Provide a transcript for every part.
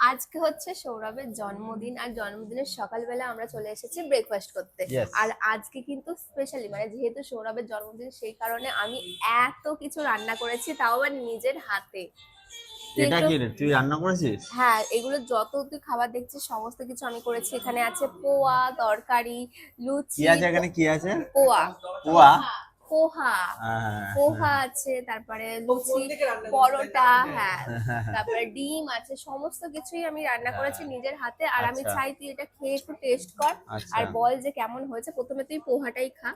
আজকে হচ্ছে সৌরভের জন্মদিন, আর জন্মদিনের সকালবেলা আমরা চলে এসেছি ব্রেকফাস্ট করতে। Yes. আর আজকে কিন্তু স্পেশালি মানে যেহেতু সৌরভের জন্মদিন, সেই কারণে আমি এত কিছু রান্না করেছি, তাও আবার নিজের হাতে। তুই এটা একটু কি রে, তুই রান্না করেছিস? হ্যাঁ, এগুলো যত তুই খাবার দেখছিস সমস্ত কিছু আমি করেছি। এখানে আছে পোয়া, তরকারি, কি লুচি, আছে এখানে, কি আছে? পোয়া, পোয়া। পোহা, পোহা আছে, তারপরে লুচি, পরোটা, হ্যাঁ, তারপরে ডিম আছে, সমস্ত কিছুই আমি রান্না করেছি নিজের হাতে। আর আমি আচ্ছা। চাই তুই এটা খেয়ে একটু টেস্ট কর আচ্ছা। আর বল যে কেমন হয়েছে। প্রথমে তুই পোহাটাই খা।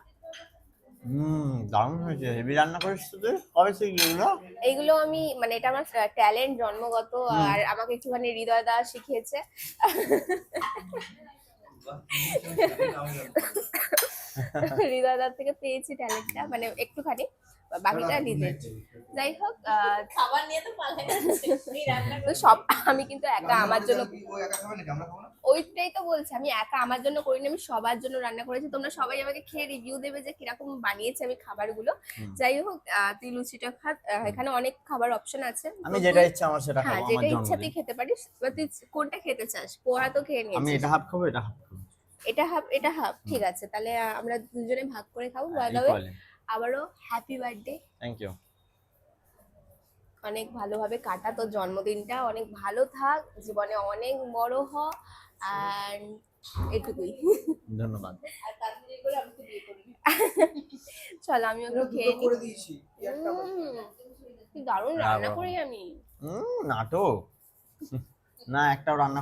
দারুণ হয়েছে, হেভি রান্না করিস তো তুই। কবে শিখলি এগুলো? এইগুলো আমি মানে এটা আমার ট্যালেন্ট জন্মগত, হুম। আর আমাকে একটুখানি হৃদয় দা শিখিয়েছে। হৃদয়দার থেকে পেয়েছি ট্যালেন্টটা, মানে একটুখানি, বাকিটা নিজের। যাই হোক, খাবার নিয়ে তো পালাই তো সব আমি কিন্তু একা আমার জন্য, ওইটাই তো বলছি, আমি একা আমার জন্য করিনি, আমি সবার জন্য রান্না করেছি। তোমরা সবাই আমাকে খেয়ে রিভিউ দেবে যে কিরকম বানিয়েছি আমি খাবারগুলো। যাই হোক, তুই লুচিটা খা। এখানে অনেক খাবার অপশন আছে, আমি যেটা ইচ্ছা আমার সেটা হ্যাঁ খাবো, আমার যেটা ইচ্ছা তুই জন্মদিন। খেতে পারিস। এবার তুই কোনটা খেতে চাস? পোহা তো খেয়ে আমি নিয়েছিস। এটা হাফ খাবো, এটা হাফ খাবো। এটা হাফ, এটা হাফ, হুম। ঠিক আছে। তাহলে আমরা দুজনে ভাগ করে খাবো। By the way, equally. আবারও হ্যাপি বার্থডে। Thank you. অনেক ভালোভাবে কাটা তোর জন্মদিনটা, অনেক ভালো থাক, জীবনে অনেক বড় হ। আর এটুকুই। ধন্যবাদ। চলো আমি ওগুলো খেয়ে নিই। কি দারুণ রান্না করি আমি। নাটক। না, একটাও রান্না